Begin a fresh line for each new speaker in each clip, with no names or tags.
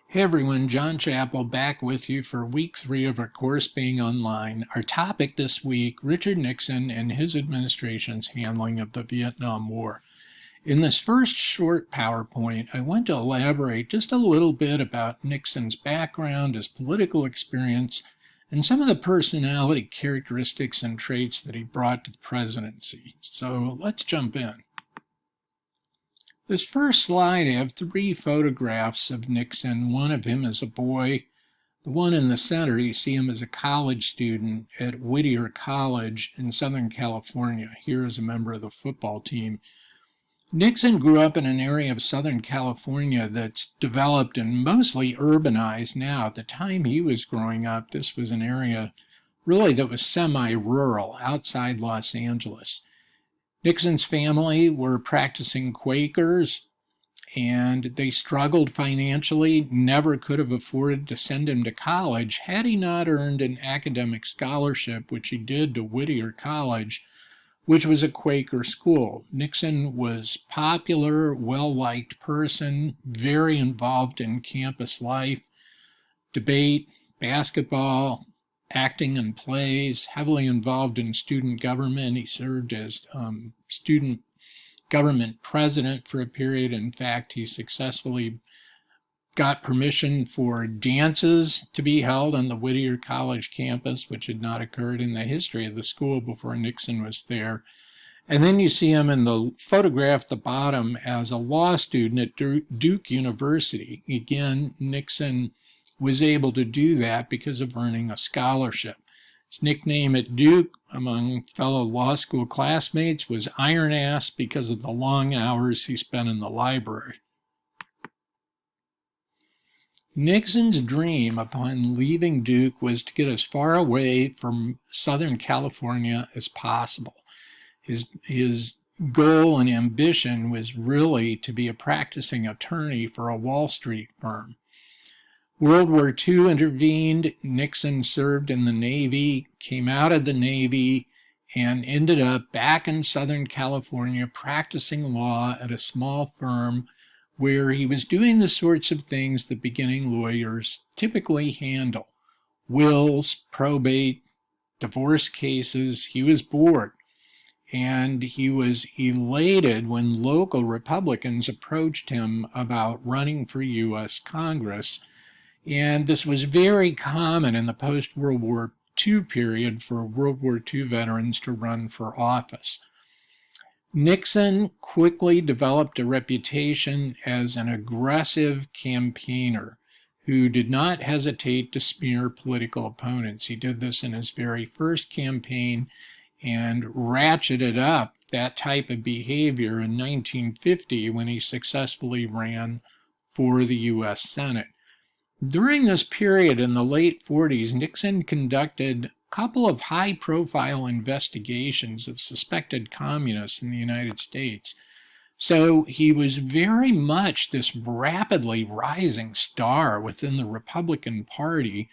Hey everyone, John Chappell back with you for week 3 of our course being online. Our topic this week, Richard Nixon and his administration's handling of the Vietnam War. In this first short PowerPoint, I want to elaborate just a little bit about Nixon's background, his political experience, and some of the personality characteristics and traits that he brought to the presidency. So let's jump in. This first slide, I have 3 photographs of Nixon. One of him as a boy. The one in the center, you see him as a college student at Whittier College in Southern California. Here as a member of the football team. Nixon grew up in an area of Southern California that's developed and mostly urbanized now. At the time he was growing up, this was an area really that was semi-rural outside Los Angeles. Nixon's family were practicing Quakers, and they struggled financially, never could have afforded to send him to college had he not earned an academic scholarship, which he did to Whittier College, which was a Quaker school. Nixon was a popular, well-liked person, very involved in campus life, debate, basketball, acting in plays, heavily involved in student government. He served as student government president for a period. In fact, he successfully got permission for dances to be held on the Whittier College campus, which had not occurred in the history of the school before Nixon was there. And then you see him in the photograph at the bottom as a law student at Duke University. Again, Nixon was able to do that because of earning a scholarship. His nickname at Duke among fellow law school classmates was Iron Ass because of the long hours he spent in the library. Nixon's dream upon leaving Duke was to get as far away from Southern California as possible. His goal and ambition was really to be a practicing attorney for a Wall Street firm. World War II intervened. Nixon served in the Navy, came out of the Navy, and ended up back in Southern California practicing law at a small firm where he was doing the sorts of things that beginning lawyers typically handle. Wills, probate, divorce cases. He was bored. And he was elated when local Republicans approached him about running for U.S. Congress. And this was very common in the post-World War II period for World War II veterans to run for office. Nixon quickly developed a reputation as an aggressive campaigner who did not hesitate to smear political opponents. He did this in his very first campaign and ratcheted up that type of behavior in 1950 when he successfully ran for the U.S. Senate. During this period in the late 40s, Nixon conducted a couple of high-profile investigations of suspected communists in the United States. So he was very much this rapidly rising star within the Republican Party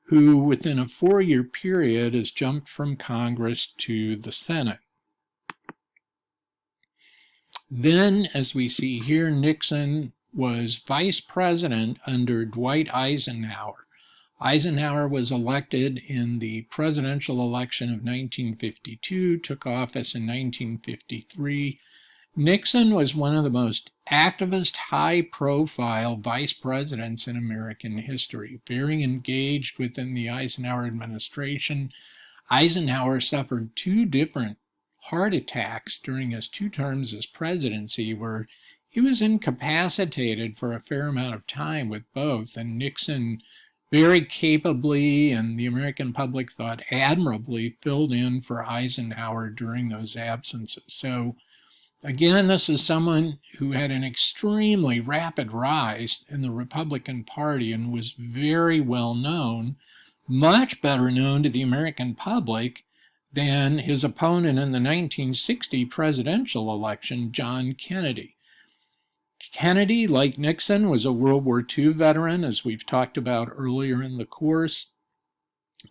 who, within a 4-year period, has jumped from Congress to the Senate. Then, as we see here, Nixon was vice president under Dwight Eisenhower. Eisenhower was elected in the presidential election of 1952, took office in 1953. Nixon was one of the most activist, high-profile vice presidents in American history, very engaged within the Eisenhower administration. Eisenhower suffered 2 different heart attacks during his 2 terms as presidency, where he was incapacitated for a fair amount of time with both, and Nixon very capably, and the American public thought admirably, filled in for Eisenhower during those absences. So again, this is someone who had an extremely rapid rise in the Republican Party and was very well known, much better known to the American public than his opponent in the 1960 presidential election, John Kennedy. Kennedy, like Nixon, was a World War II veteran, as we've talked about earlier in the course.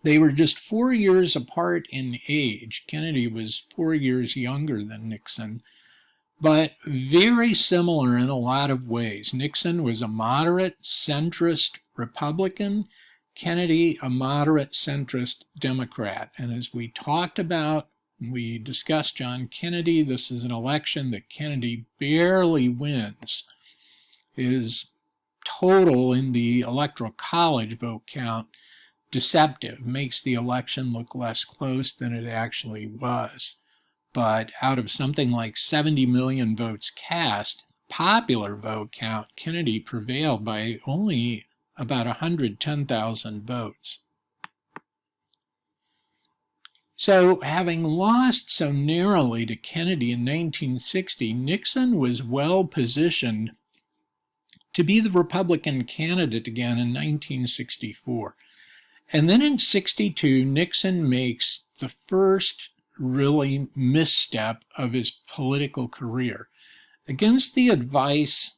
They were just 4 years apart in age. Kennedy was 4 years younger than Nixon. but very similar in a lot of ways. Nixon was a moderate centrist Republican, Kennedy a moderate centrist Democrat. And as we talked about, we discussed John Kennedy. This is an election that Kennedy barely wins. His total in the Electoral College vote count deceptive, makes the election look less close than it actually was. But out of something like 70 million votes cast, popular vote count, Kennedy prevailed by only about 110,000 votes. So, having lost so narrowly to Kennedy in 1960, Nixon was well positioned to be the Republican candidate again in 1964. And then in 62, Nixon makes the first really misstep of his political career. Against the advice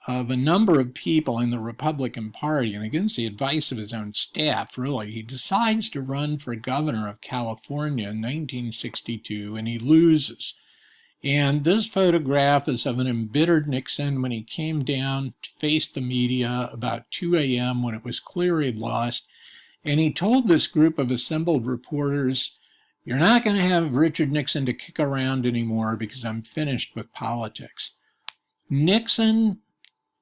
of a number of people in the Republican Party and against the advice of his own staff, really, he decides to run for governor of California in 1962, and he loses. And this photograph is of an embittered Nixon when he came down to face the media about 2 a.m. when it was clear he'd lost. And he told this group of assembled reporters, "You're not going to have Richard Nixon to kick around anymore because I'm finished with politics." Nixon,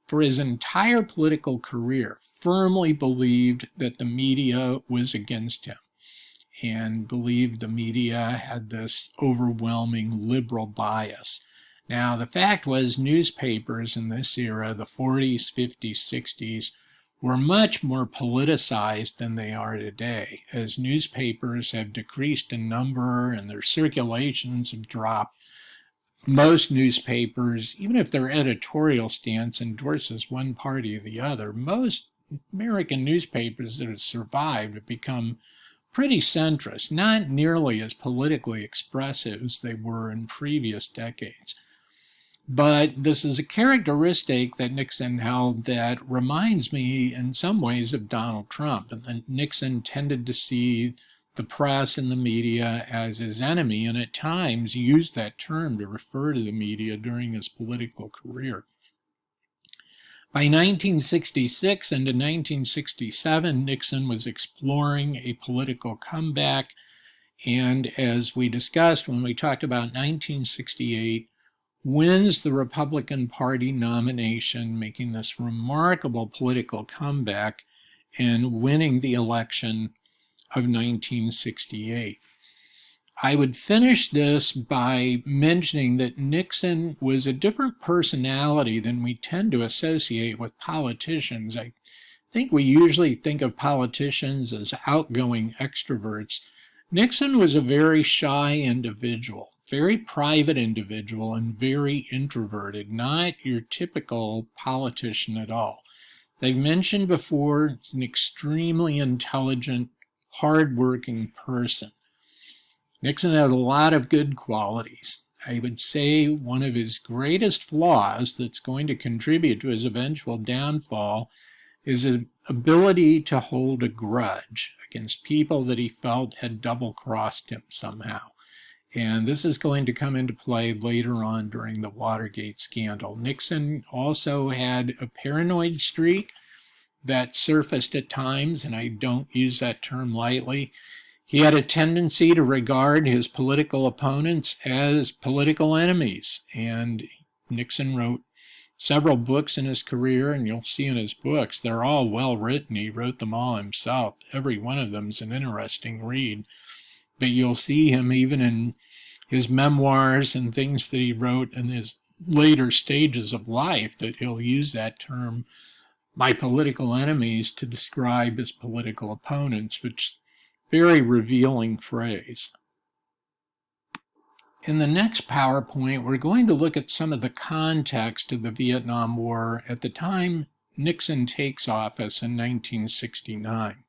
for his entire political career, firmly believed that the media was against him and believed the media had this overwhelming liberal bias. Now, the fact was newspapers in this era, the 40s, 50s, 60s, were much more politicized than they are today, as newspapers have decreased in number and their circulations have dropped. Most newspapers, even if their editorial stance endorses one party or the other, most American newspapers that have survived have become pretty centrist, not nearly as politically expressive as they were in previous decades. But this is a characteristic that Nixon held that reminds me in some ways of Donald Trump. And then Nixon tended to see the press and the media as his enemy, and at times used that term to refer to the media during his political career. By 1966 into 1967, Nixon was exploring a political comeback, and as we discussed when we talked about 1968, wins the Republican Party nomination, making this remarkable political comeback and winning the election of 1968. I would finish this by mentioning that Nixon was a different personality than we tend to associate with politicians. I think we usually think of politicians as outgoing extroverts. Nixon was a very shy individual, very private individual, and very introverted, not your typical politician at all. They've mentioned before, he's an extremely intelligent, hardworking person. Nixon had a lot of good qualities. I would say one of his greatest flaws that's going to contribute to his eventual downfall is his ability to hold a grudge against people that he felt had double-crossed him somehow. And this is going to come into play later on during the Watergate scandal. Nixon also had a paranoid streak that surfaced at times, and I don't use that term lightly. He had a tendency to regard his political opponents as political enemies, and Nixon wrote several books in his career, and you'll see in his books, they're all well written. He wrote them all himself. Every one of them is an interesting read. But you'll see him even in his memoirs and things that he wrote in his later stages of life, that he'll use that term, my political enemies, to describe his political opponents, which is a very revealing phrase. In the next PowerPoint, we're going to look at some of the context of the Vietnam War at the time Nixon takes office in 1969.